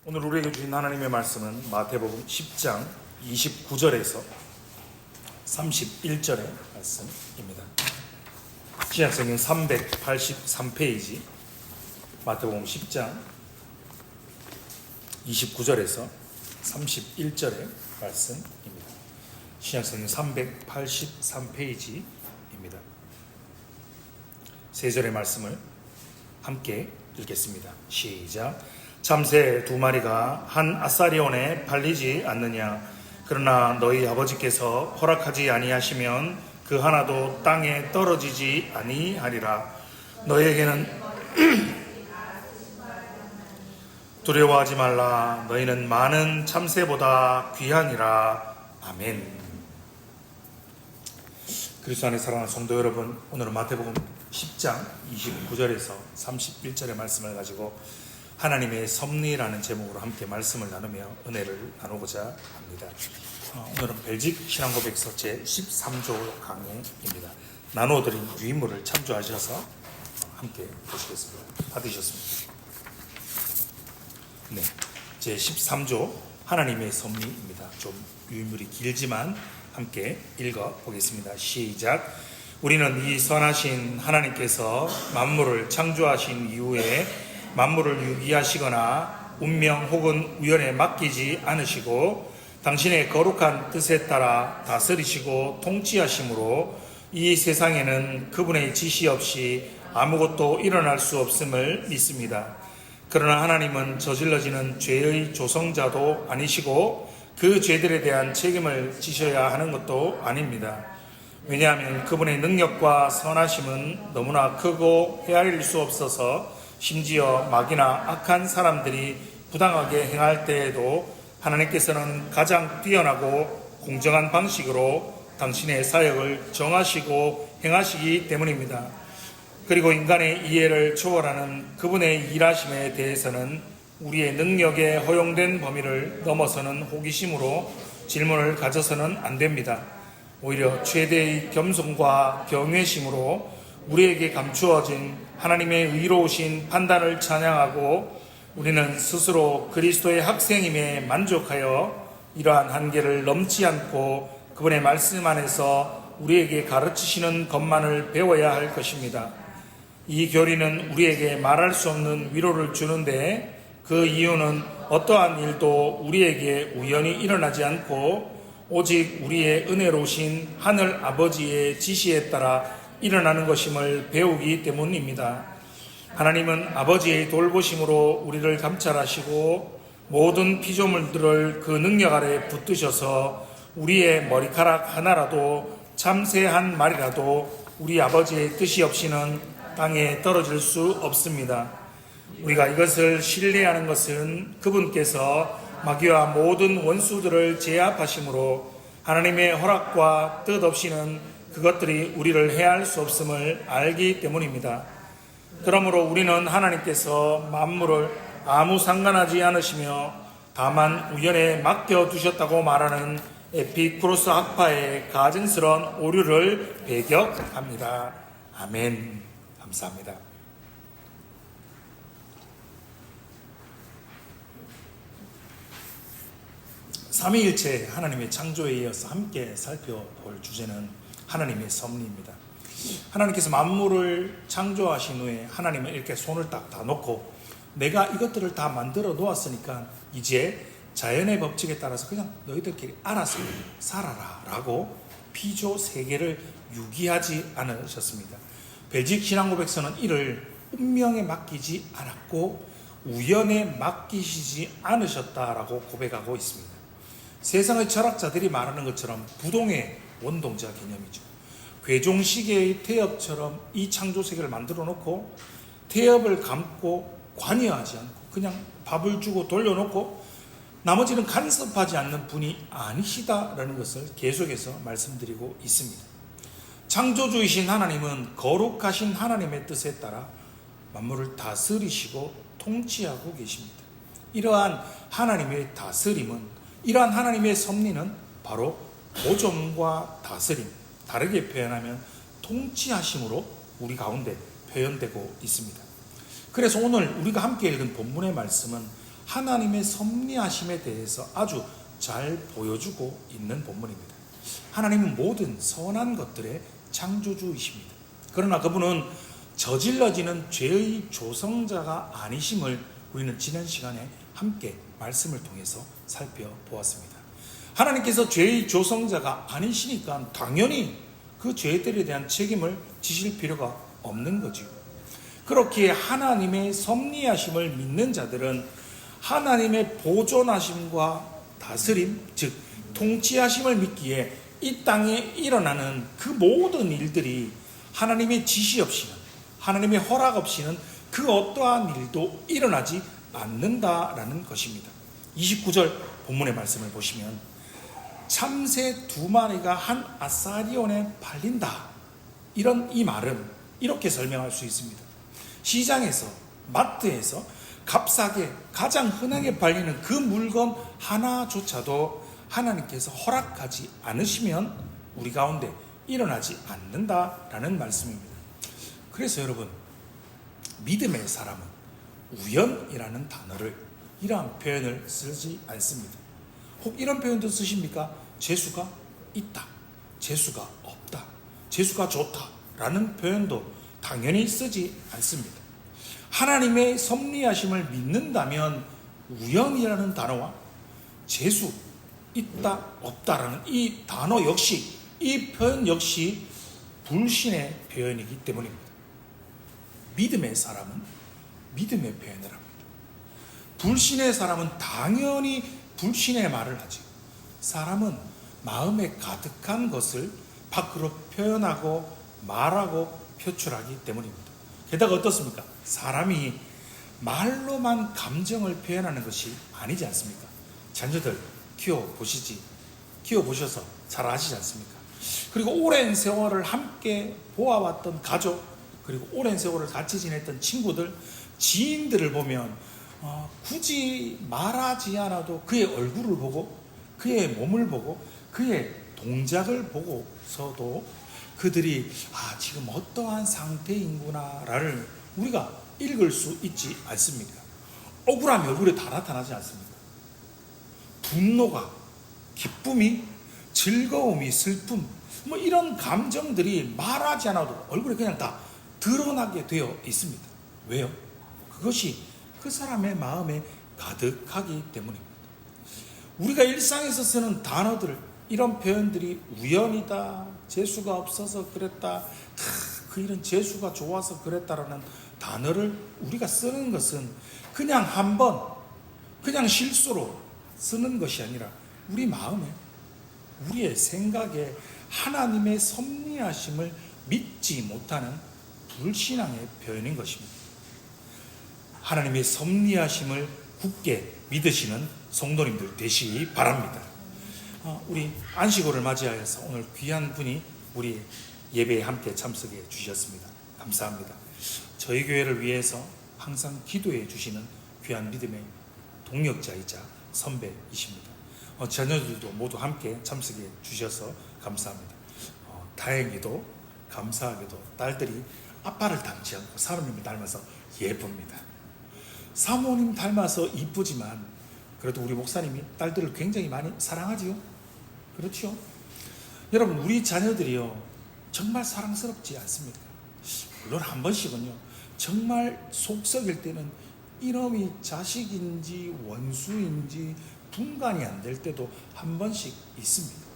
오늘 우리에게 주신 하나님의 말씀은 마태복음 10장 29절에서 31절의 말씀입니다. 신약성경 383페이지 마태복음 10장 29절에서 31절의 말씀입니다. 신약성경 383페이지입니다. 세 절의 말씀을 함께 읽겠습니다. 시작. 참새 두 마리가 한 아사리온에 팔리지 않느냐? 그러나 너희 아버지께서 허락하지 아니하시면 그 하나도 땅에 떨어지지 아니하리라. 너희에게는 두려워하지 말라. 너희는 많은 참새보다 귀하니라. 아멘. 그리스도 안에 사랑하는 성도 여러분, 오늘은 마태복음 10장 29절에서 31절의 말씀을 가지고 하나님의 섭리라는 제목으로 함께 말씀을 나누며 은혜를 나누고자 합니다. 오늘은 벨직 신앙고백서 제13조 강해입니다. 나누어드린 유인물을 참조하셔서 함께 보시겠습니다. 받으셨습니다. 네, 제13조 하나님의 섭리입니다. 좀 유인물이 길지만 함께 읽어보겠습니다. 시작. 우리는 이 선하신 하나님께서 만물을 창조하신 이후에 만물을 유기하시거나 운명 혹은 우연에 맡기지 않으시고 당신의 거룩한 뜻에 따라 다스리시고 통치하심으로 이 세상에는 그분의 지시 없이 아무것도 일어날 수 없음을 믿습니다. 그러나 하나님은 저질러지는 죄의 조성자도 아니시고 그 죄들에 대한 책임을 지셔야 하는 것도 아닙니다. 왜냐하면 그분의 능력과 선하심은 너무나 크고 헤아릴 수 없어서 심지어 마귀나 악한 사람들이 부당하게 행할 때에도 하나님께서는 가장 뛰어나고 공정한 방식으로 당신의 사역을 정하시고 행하시기 때문입니다. 그리고 인간의 이해를 초월하는 그분의 일하심에 대해서는 우리의 능력에 허용된 범위를 넘어서는 호기심으로 질문을 가져서는 안 됩니다. 오히려 최대의 겸손과 경외심으로 우리에게 감추어진 하나님의 의로우신 판단을 찬양하고 우리는 스스로 그리스도의 학생임에 만족하여 이러한 한계를 넘지 않고 그분의 말씀 안에서 우리에게 가르치시는 것만을 배워야 할 것입니다. 이 교리는 우리에게 말할 수 없는 위로를 주는데 그 이유는 어떠한 일도 우리에게 우연히 일어나지 않고 오직 우리의 은혜로우신 하늘 아버지의 지시에 따라 일어나는 것임을 배우기 때문입니다. 하나님은 아버지의 돌보심으로 우리를 감찰하시고 모든 피조물들을 그 능력 아래 붙드셔서 우리의 머리카락 하나라도 참새 한 마리라도 우리 아버지의 뜻이 없이는 땅에 떨어질 수 없습니다. 우리가 이것을 신뢰하는 것은 그분께서 마귀와 모든 원수들을 제압하심으로 하나님의 허락과 뜻 없이는 그것들이 우리를 해할 수 없음을 알기 때문입니다. 그러므로 우리는 하나님께서 만물을 아무 상관하지 않으시며 다만 우연에 맡겨두셨다고 말하는 에피쿠로스 학파의 가증스러운 오류를 배격합니다. 아멘. 감사합니다. 삼위일체 하나님의 창조에 이어서 함께 살펴볼 주제는 하나님의 섭리입니다. 하나님께서 만물을 창조하신 후에 하나님은 이렇게 손을 딱 다 놓고 내가 이것들을 다 만들어 놓았으니까 이제 자연의 법칙에 따라서 그냥 너희들끼리 알아서 살아라 라고 피조 세계를 유기하지 않으셨습니다. 벨직 신앙고백서는 이를 운명에 맡기지 않았고 우연에 맡기시지 않으셨다라고 고백하고 있습니다. 세상의 철학자들이 말하는 것처럼 부동의 원동자 개념이죠. 괴종시계의 태엽처럼 이 창조세계를 만들어 놓고 태엽을 감고 관여하지 않고 그냥 밥을 주고 돌려놓고 나머지는 간섭하지 않는 분이 아니시다라는 것을 계속해서 말씀드리고 있습니다. 창조주이신 하나님은 거룩하신 하나님의 뜻에 따라 만물을 다스리시고 통치하고 계십니다. 이러한 하나님의 다스림은, 이러한 하나님의 섭리는 바로 보존과 다스림, 다르게 표현하면 통치하심으로 우리 가운데 표현되고 있습니다. 그래서 오늘 우리가 함께 읽은 본문의 말씀은 하나님의 섭리하심에 대해서 아주 잘 보여주고 있는 본문입니다. 하나님은 모든 선한 것들의 창조주이십니다. 그러나 그분은 저질러지는 죄의 조성자가 아니심을 우리는 지난 시간에 함께 말씀을 통해서 살펴보았습니다. 하나님께서 죄의 조성자가 아니시니까 당연히 그 죄들에 대한 책임을 지실 필요가 없는 거죠. 그렇게 하나님의 섭리하심을 믿는 자들은 하나님의 보존하심과 다스림, 즉 통치하심을 믿기에 이 땅에 일어나는 그 모든 일들이 하나님의 지시 없이는, 하나님의 허락 없이는 그 어떠한 일도 일어나지 않는다라는 것입니다. 29절 본문의 말씀을 보시면 참새 2마리가 한 아사리온에 팔린다, 이런 이 말은 이렇게 설명할 수 있습니다. 시장에서, 마트에서 값싸게 가장 흔하게 팔리는 그 물건 하나조차도 하나님께서 허락하지 않으시면 우리 가운데 일어나지 않는다라는 말씀입니다. 그래서 여러분, 믿음의 사람은 우연이라는 단어를, 이러한 표현을 쓰지 않습니다. 혹 이런 표현도 쓰십니까? 재수가 있다, 재수가 없다, 재수가 좋다 라는 표현도 당연히 쓰지 않습니다. 하나님의 섭리하심을 믿는다면 우연이라는 단어와 재수, 있다, 없다라는 이 단어 역시, 이 표현 역시 불신의 표현이기 때문입니다. 믿음의 사람은 믿음의 표현을 합니다. 불신의 사람은 당연히 불신의 말을 하지. 사람은 마음에 가득한 것을 밖으로 표현하고 말하고 표출하기 때문입니다. 게다가 어떻습니까? 사람이 말로만 감정을 표현하는 것이 아니지 않습니까? 자녀들 키워보셔서 잘 아시지 않습니까? 그리고 오랜 세월을 함께 보아왔던 가족, 그리고 오랜 세월을 같이 지냈던 친구들, 지인들을 보면 굳이 말하지 않아도 그의 얼굴을 보고, 그의 몸을 보고, 그의 동작을 보고서도 그들이 지금 어떠한 상태인구나를 우리가 읽을 수 있지 않습니까? 억울함이 얼굴에 다 나타나지 않습니까? 분노가, 기쁨이, 즐거움이, 슬픔, 이런 감정들이 말하지 않아도 얼굴에 그냥 다 드러나게 되어 있습니다. 왜요? 그것이 그 사람의 마음에 가득하기 때문입니다. 우리가 일상에서 쓰는 단어들, 이런 표현들이 우연이다, 재수가 없어서 그랬다, 그 일은 재수가 좋아서 그랬다라는 단어를 우리가 쓰는 것은 그냥 한번, 그냥 실수로 쓰는 것이 아니라 우리 마음에, 우리의 생각에 하나님의 섭리하심을 믿지 못하는 불신앙의 표현인 것입니다. 하나님의 섭리하심을 굳게 믿으시는 성도님들 되시기 바랍니다. 우리 안식일을 맞이하여서 오늘 귀한 분이 우리 예배에 함께 참석해 주셨습니다. 감사합니다. 저희 교회를 위해서 항상 기도해 주시는 귀한 믿음의 동역자이자 선배이십니다. 자녀들도 모두 함께 참석해 주셔서 감사합니다. 다행히도 감사하게도 딸들이 아빠를 닮지 않고 사모님을 닮아서 예쁩니다. 사모님 닮아서 이쁘지만 그래도 우리 목사님이 딸들을 굉장히 많이 사랑하지요. 그렇죠? 여러분, 우리 자녀들이요 정말 사랑스럽지 않습니까? 물론 한 번씩은요 정말 속 썩일 때는 이놈이 자식인지 원수인지 분간이 안 될 때도 한 번씩 있습니다.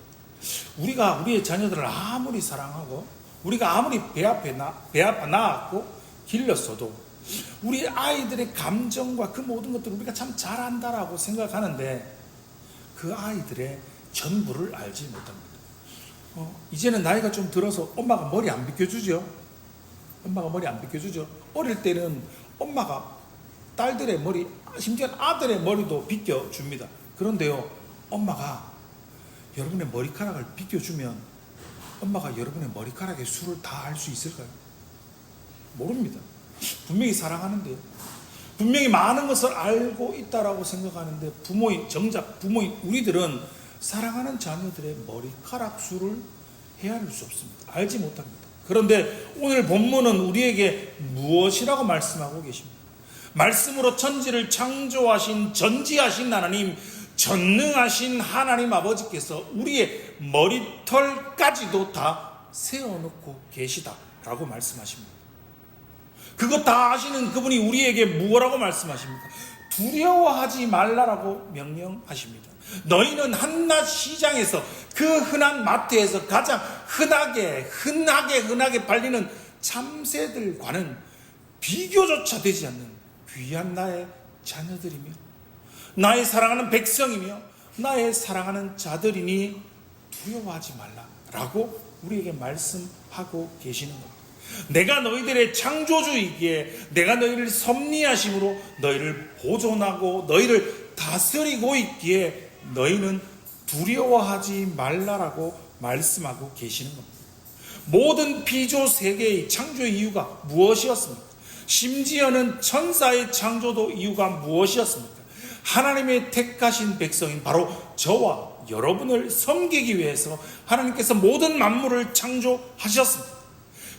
우리가 우리의 자녀들을 아무리 사랑하고 우리가 아무리 배 앞에 낳았고 길렀어도 우리 아이들의 감정과 그 모든 것들을 우리가 참 잘한다라고 생각하는데 그 아이들의 전부를 알지 못합니다. 이제는 나이가 좀 들어서 엄마가 머리 안 빗겨주죠. 엄마가 머리 안 빗겨주죠. 어릴 때는 엄마가 딸들의 머리, 심지어 아들의 머리도 빗겨줍니다. 그런데요, 엄마가 여러분의 머리카락을 빗겨주면 엄마가 여러분의 머리카락의 수를 다 알 수 있을까요? 모릅니다. 분명히 사랑하는데요. 분명히 많은 것을 알고 있다라고 생각하는데 정작 부모인 우리들은 사랑하는 자녀들의 머리카락 수를 헤아릴 수 없습니다. 알지 못합니다. 그런데 오늘 본문은 우리에게 무엇이라고 말씀하고 계십니까? 말씀으로 천지를 창조하신 전지하신 하나님, 전능하신 하나님 아버지께서 우리의 머리털까지도 다 세워놓고 계시다라고 말씀하십니다. 그것 다 아시는 그분이 우리에게 무엇라고 말씀하십니까? 두려워하지 말라라고 명령하십니다. 너희는 한낱 시장에서, 그 흔한 마트에서 가장 흔하게 팔리는 참새들과는 비교조차 되지 않는 귀한 나의 자녀들이며 나의 사랑하는 백성이며 나의 사랑하는 자들이니 두려워하지 말라라고 우리에게 말씀하고 계시는 겁니다. 내가 너희들의 창조주이기에 내가 너희를 섭리하심으로 너희를 보존하고 너희를 다스리고 있기에 너희는 두려워하지 말라라고 말씀하고 계시는 겁니다. 모든 피조 세계의 창조의 이유가 무엇이었습니까? 심지어는 천사의 창조도 이유가 무엇이었습니까? 하나님의 택하신 백성인 바로 저와 여러분을 섬기기 위해서 하나님께서 모든 만물을 창조하셨습니다.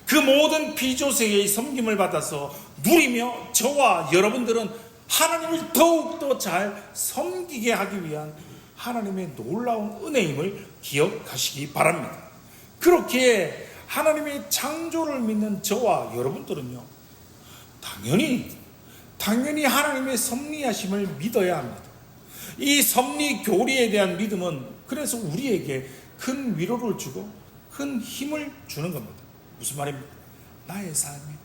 그 모든 피조세계의 섬김을 받아서 누리며 저와 여러분들은 하나님을 더욱더 잘 섬기게 하기 위한 하나님의 놀라운 은혜임을 기억하시기 바랍니다. 그렇게 하나님의 창조를 믿는 저와 여러분들은요, 당연히 하나님의 섭리하심을 믿어야 합니다. 이 섭리 교리에 대한 믿음은 그래서 우리에게 큰 위로를 주고 큰 힘을 주는 겁니다. 무슨 말입니까? 나의 삶에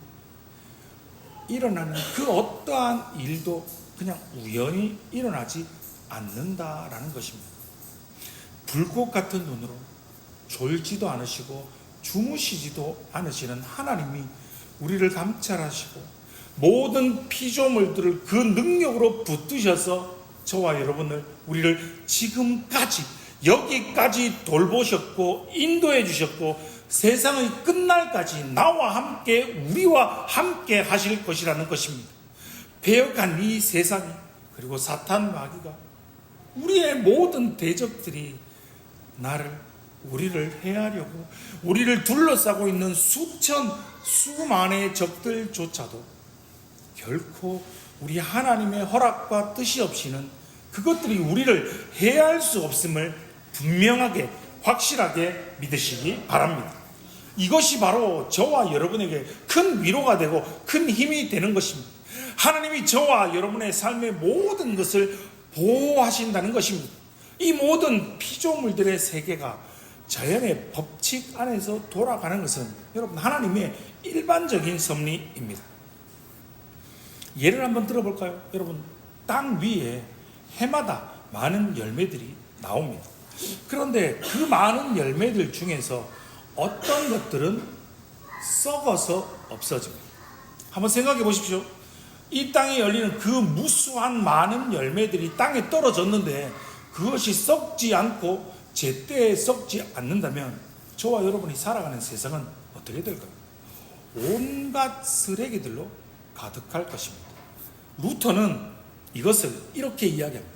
일어나는 그 어떠한 일도 그냥 우연히 일어나지 않는다라는 것입니다. 불꽃 같은 눈으로 졸지도 않으시고 주무시지도 않으시는 하나님이 우리를 감찰하시고 모든 피조물들을 그 능력으로 붙드셔서 저와 여러분을, 우리를 지금까지 여기까지 돌보셨고 인도해 주셨고 세상의 끝날까지 나와 함께 우리와 함께 하실 것이라는 것입니다. 배역한 이 세상이, 그리고 사탄 마귀가, 우리의 모든 대적들이 우리를 해하려고 우리를 둘러싸고 있는 수만의 적들조차도 결코 우리 하나님의 허락과 뜻이 없이는 그것들이 우리를 해할 수 없음을 분명하게 확실하게 믿으시기 바랍니다. 이것이 바로 저와 여러분에게 큰 위로가 되고 큰 힘이 되는 것입니다. 하나님이 저와 여러분의 삶의 모든 것을 보호하신다는 것입니다. 이 모든 피조물들의 세계가 자연의 법칙 안에서 돌아가는 것은 여러분 하나님의 일반적인 섭리입니다. 예를 한번 들어볼까요? 여러분, 땅 위에 해마다 많은 열매들이 나옵니다. 그런데 그 많은 열매들 중에서 어떤 것들은 썩어서 없어집니다. 한번 생각해 보십시오. 이 땅에 열리는 그 무수한 많은 열매들이 땅에 떨어졌는데 그것이 썩지 않고 제때에 썩지 않는다면 저와 여러분이 살아가는 세상은 어떻게 될까요? 온갖 쓰레기들로 가득할 것입니다. 루터는 이것을 이렇게 이야기합니다.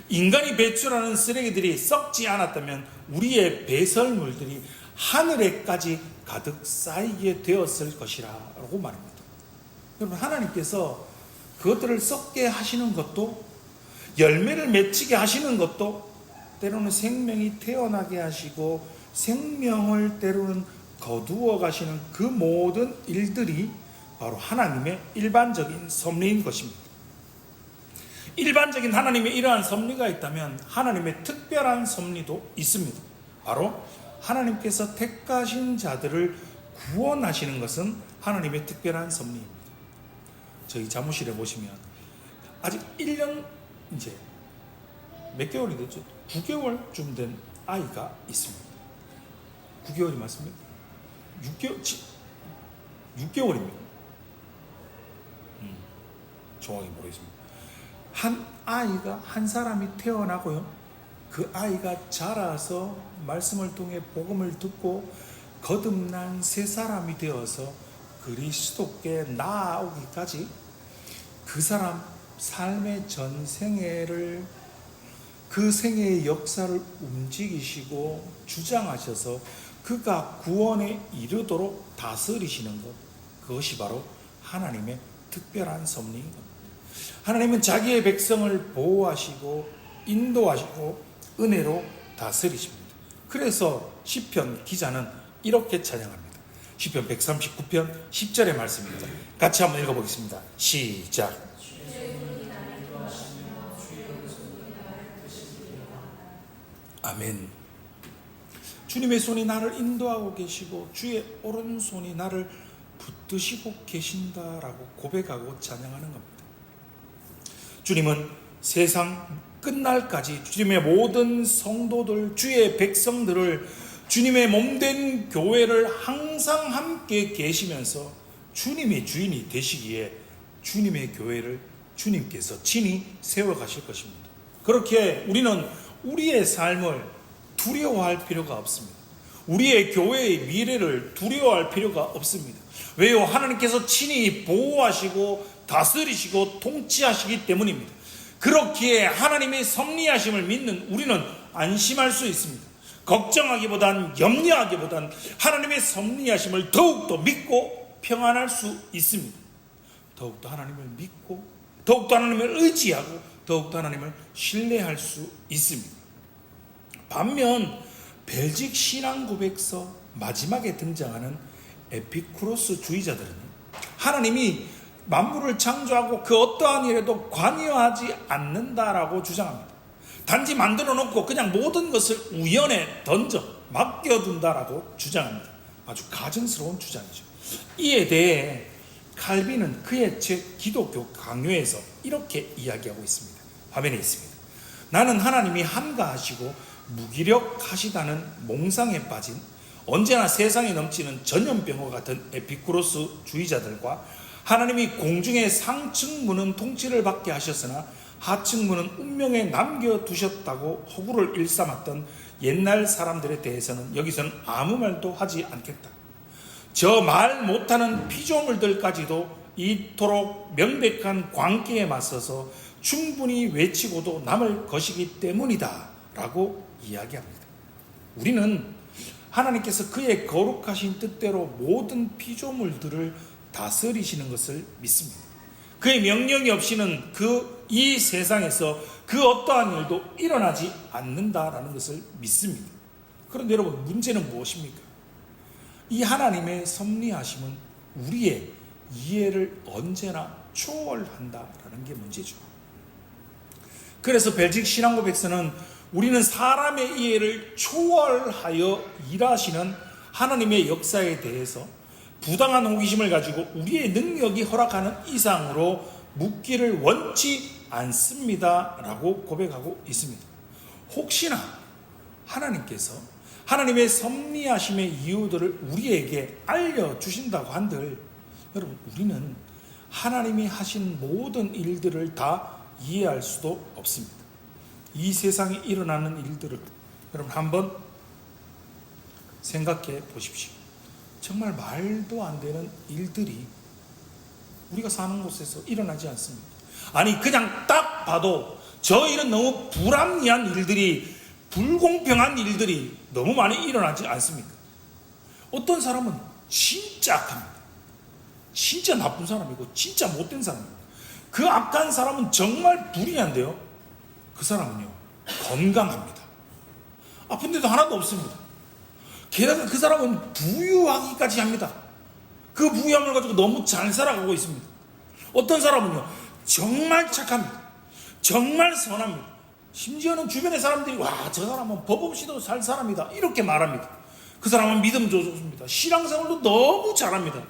인간이 배출하는 쓰레기들이 썩지 않았다면 우리의 배설물들이 하늘에까지 가득 쌓이게 되었을 것이라고 말합니다. 여러분, 하나님께서 그것들을 썩게 하시는 것도, 열매를 맺히게 하시는 것도, 때로는 생명이 태어나게 하시고 생명을 때로는 거두어 가시는 그 모든 일들이 바로 하나님의 일반적인 섭리인 것입니다. 일반적인 하나님의 이러한 섭리가 있다면 하나님의 특별한 섭리도 있습니다. 바로 하나님께서 택하신 자들을 구원하시는 것은 하나님의 특별한 섭리입니다. 저희 사무실에 보시면 아직 1년 이제 몇 개월이 됐죠? 9개월쯤 된 아이가 있습니다. 9개월이 맞습니까? 6개월입니다. 정확히 모르겠습니다. 한 사람이 태어나고요. 그 아이가 자라서 말씀을 통해 복음을 듣고 거듭난 새 사람이 되어서 그리스도께 나아오기까지 그 사람 삶의 전 생애를, 그 생애의 역사를 움직이시고 주장하셔서 그가 구원에 이르도록 다스리시는 것, 그것이 바로 하나님의 특별한 섭리인 겁니다. 하나님은 자기의 백성을 보호하시고 인도하시고 은혜로 다스리십니다. 그래서 시편 기자는 이렇게 찬양합니다. 시편 139편 10절의 말씀입니다. 같이 한번 읽어보겠습니다. 시작. 아멘. 주님의 손이 나를 인도하고 계시고 주의 오른손이 나를 붙드시고 계신다라고 고백하고 찬양하는 겁니다. 주님은 세상 끝날까지 주님의 모든 성도들, 주의 백성들을, 주님의 몸된 교회를 항상 함께 계시면서 주님의 주인이 되시기에 주님의 교회를 주님께서 친히 세워가실 것입니다. 그렇게 우리는 우리의 삶을 두려워할 필요가 없습니다. 우리의 교회의 미래를 두려워할 필요가 없습니다. 왜요? 하나님께서 친히 보호하시고 다스리시고 통치하시기 때문입니다. 그렇기에 하나님의 섭리하심을 믿는 우리는 안심할 수 있습니다. 걱정하기보단 염려하기보단 하나님의 섭리하심을 더욱더 믿고 평안할 수 있습니다. 더욱더 하나님을 믿고 더욱더 하나님을 의지하고 더욱더 하나님을 신뢰할 수 있습니다. 반면 벨직 신앙 고백서 마지막에 등장하는 에피쿠로스 주의자들은 하나님이 만물을 창조하고 그 어떠한 일에도 관여하지 않는다라고 주장합니다. 단지 만들어 놓고 그냥 모든 것을 우연에 던져 맡겨둔다라고 주장합니다. 아주 가증스러운 주장이죠. 이에 대해 칼빈은 그의 책 기독교 강요에서 이렇게 이야기하고 있습니다. 화면에 있습니다. 나는 하나님이 한가하시고 무기력하시다는 몽상에 빠진 언제나 세상에 넘치는 전염병과 같은 에피쿠로스 주의자들과 하나님이 공중의 상층문은 통치를 받게 하셨으나 하층문은 운명에 남겨두셨다고 허구를 일삼았던 옛날 사람들에 대해서는 여기서는 아무 말도 하지 않겠다. 저 말 못하는 피조물들까지도 이토록 명백한 광기에 맞서서 충분히 외치고도 남을 것이기 때문이다 라고 이야기합니다. 우리는 하나님께서 그의 거룩하신 뜻대로 모든 피조물들을 다스리시는 것을 믿습니다. 그의 명령이 없이는 이 세상에서 그 어떠한 일도 일어나지 않는다라는 것을 믿습니다. 그런데 여러분, 문제는 무엇입니까? 이 하나님의 섭리하심은 우리의 이해를 언제나 초월한다라는 게 문제죠. 그래서 벨직 신앙고백서는 우리는 사람의 이해를 초월하여 일하시는 하나님의 역사에 대해서 부당한 호기심을 가지고 우리의 능력이 허락하는 이상으로 묻기를 원치 않습니다 라고 고백하고 있습니다. 혹시나 하나님께서 하나님의 섭리하심의 이유들을 우리에게 알려주신다고 한들 여러분, 우리는 하나님이 하신 모든 일들을 다 이해할 수도 없습니다. 이 세상에 일어나는 일들을 여러분 한번 생각해 보십시오. 정말 말도 안 되는 일들이 우리가 사는 곳에서 일어나지 않습니다. 아니, 그냥 딱 봐도 저 일은 너무 불합리한 일들이, 불공평한 일들이 너무 많이 일어나지 않습니까? 어떤 사람은 진짜 악합니다. 진짜 나쁜 사람이고 진짜 못된 사람입니다. 그 악한 사람은 정말 불의한데요, 그 사람은요 건강합니다. 아픈 데도 하나도 없습니다. 게다가 그 사람은 부유하기까지 합니다. 그 부유함을 가지고 너무 잘 살아가고 있습니다. 어떤 사람은요 정말 착합니다. 정말 선합니다. 심지어는 주변의 사람들이 와, 저 사람은 법 없이도 살 사람이다 이렇게 말합니다. 그 사람은 믿음도 좋습니다. 신앙생활도 너무 잘합니다.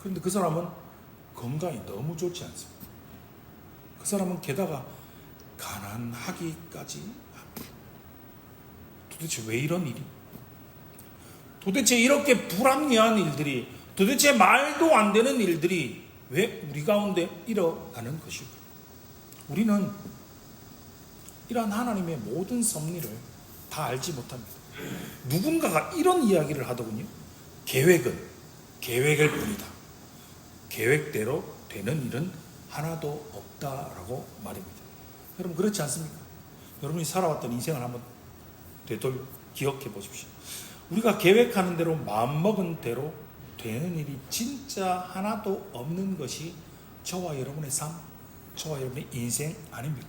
그런데 그 사람은 건강이 너무 좋지 않습니다. 그 사람은 게다가 가난하기까지 합니다. 도대체 왜 이런 일이? 도대체 이렇게 불합리한 일들이, 도대체 말도 안 되는 일들이 왜 우리 가운데 일어나는 것일까? 우리는 이러한 하나님의 모든 섭리를 다 알지 못합니다. 누군가가 이런 이야기를 하더군요. 계획은 계획일 뿐이다. 계획대로 되는 일은 하나도 없다라고 말입니다. 여러분, 그렇지 않습니까? 여러분이 살아왔던 인생을 한번 되돌려 기억해 보십시오. 우리가 계획하는 대로, 마음먹은 대로 되는 일이 진짜 하나도 없는 것이 저와 여러분의 삶, 저와 여러분의 인생 아닙니까?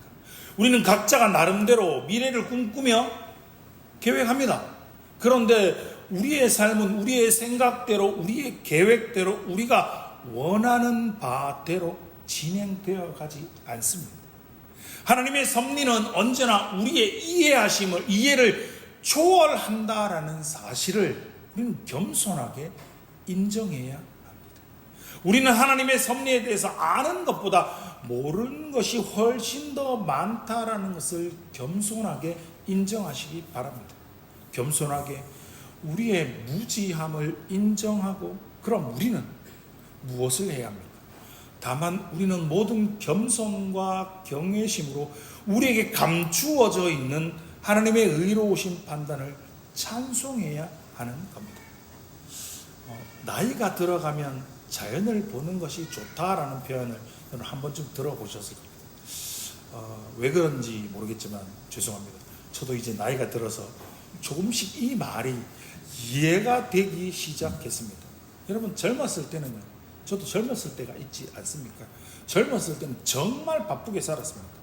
우리는 각자가 나름대로 미래를 꿈꾸며 계획합니다. 그런데 우리의 삶은 우리의 생각대로, 우리의 계획대로, 우리가 원하는 바대로 진행되어 가지 않습니다. 하나님의 섭리는 언제나 우리의 이해를 초월한다라는 사실을 우리는 겸손하게 인정해야 합니다. 우리는 하나님의 섭리에 대해서 아는 것보다 모르는 것이 훨씬 더 많다라는 것을 겸손하게 인정하시기 바랍니다. 겸손하게 우리의 무지함을 인정하고, 그럼 우리는 무엇을 해야 합니까? 다만 우리는 모든 겸손과 경외심으로 우리에게 감추어져 있는 하나님의 의로우신 판단을 찬송해야 하는 겁니다. 나이가 들어가면 자연을 보는 것이 좋다라는 표현을 여러분 한 번쯤 들어보셨을 겁니다. 왜 그런지 모르겠지만 죄송합니다. 저도 이제 나이가 들어서 조금씩 이 말이 이해가 되기 시작했습니다. 여러분 젊었을 때는요, 저도 젊었을 때가 있지 않습니까? 젊었을 때는 정말 바쁘게 살았습니다.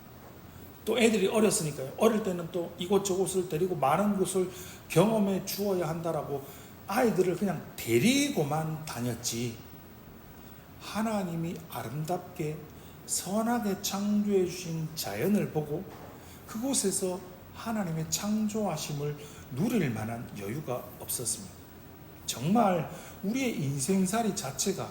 또 애들이 어렸으니까요. 어릴 때는 또 이곳저곳을 데리고 많은 곳을 경험해 주어야 한다라고 아이들을 그냥 데리고만 다녔지, 하나님이 아름답게 선하게 창조해 주신 자연을 보고 그곳에서 하나님의 창조하심을 누릴 만한 여유가 없었습니다. 정말 우리의 인생살이 자체가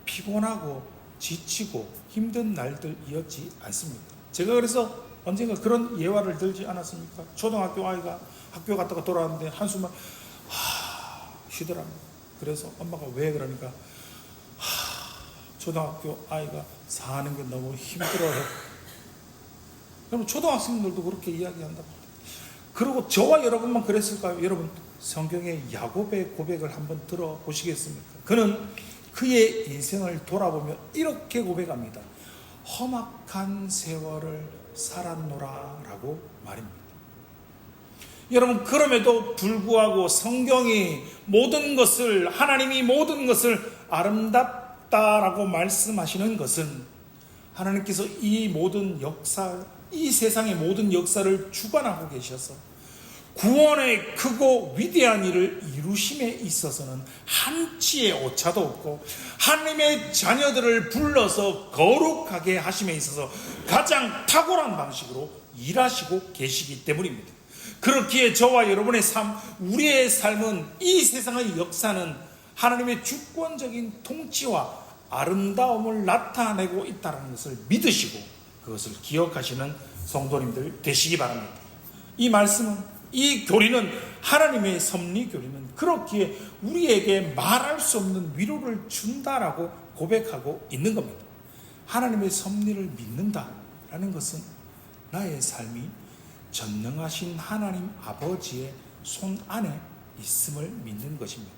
피곤하고 지치고 힘든 날들이었지 않습니까? 제가 그래서 언젠가 그런 예화를 들지 않았습니까? 초등학교 아이가 학교 갔다가 돌아왔는데 한숨만 쉬더랍니다. 그래서 엄마가 왜 그러니까 초등학교 아이가 사는 게 너무 힘들어요. 여러분 초등학생들도 그렇게 이야기한답니다. 그리고 저와 여러분만 그랬을까요? 여러분 성경의 야곱의 고백을 한번 들어보시겠습니까? 그는 그의 인생을 돌아보며 이렇게 고백합니다. 험악한 세월을 살았노라 라고 말입니다. 여러분 그럼에도 불구하고 성경이 모든 것을, 하나님이 모든 것을 아름답다라고 말씀하시는 것은 하나님께서 이 모든 역사, 이 세상의 모든 역사를 주관하고 계셔서 구원의 크고 위대한 일을 이루심에 있어서는 한치의 오차도 없고 하나님의 자녀들을 불러서 거룩하게 하심에 있어서 가장 탁월한 방식으로 일하시고 계시기 때문입니다. 그렇기에 저와 여러분의 삶, 우리의 삶은, 이 세상의 역사는 하나님의 주권적인 통치와 아름다움을 나타내고 있다는 것을 믿으시고 그것을 기억하시는 성도님들 되시기 바랍니다. 이 말씀은, 이 교리는, 하나님의 섭리 교리는 그렇기에 우리에게 말할 수 없는 위로를 준다라고 고백하고 있는 겁니다. 하나님의 섭리를 믿는다라는 것은 나의 삶이 전능하신 하나님 아버지의 손 안에 있음을 믿는 것입니다.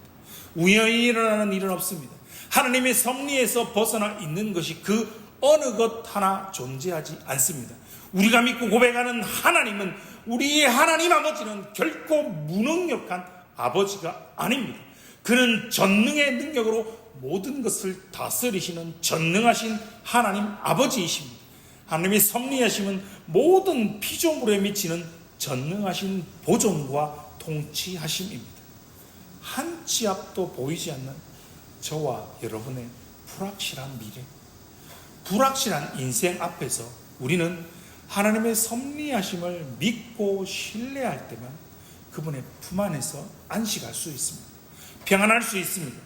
우연히 일어나는 일은 없습니다. 하나님의 섭리에서 벗어나 있는 것이 그 어느 것 하나 존재하지 않습니다. 우리가 믿고 고백하는 하나님은, 우리의 하나님 아버지는 결코 무능력한 아버지가 아닙니다. 그는 전능의 능력으로 모든 것을 다스리시는 전능하신 하나님 아버지이십니다. 하나님의 섭리하심은 모든 피조물에 미치는 전능하신 보존과 통치하심입니다. 한 치 앞도 보이지 않는 저와 여러분의 불확실한 미래, 불확실한 인생 앞에서 우리는 하나님의 섭리하심을 믿고 신뢰할 때만 그분의 품 안에서 안식할 수 있습니다. 평안할 수 있습니다.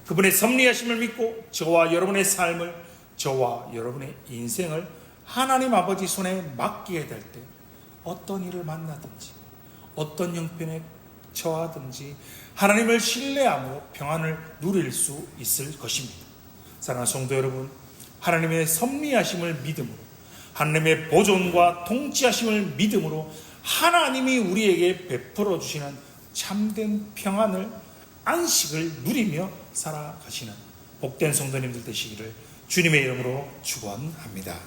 그분의 섭리하심을 믿고 저와 여러분의 삶을, 저와 여러분의 인생을 하나님 아버지 손에 맡기게 될 때 어떤 일을 만나든지 어떤 형편에 처하든지 하나님을 신뢰함으로 평안을 누릴 수 있을 것입니다. 사랑하는 성도 여러분, 하나님의 섭리하심을 믿음으로, 하나님의 보존과 통치하심을 믿음으로 하나님이 우리에게 베풀어 주시는 참된 평안을, 안식을 누리며 살아가시는 복된 성도님들 되시기를 주님의 이름으로 축원합니다.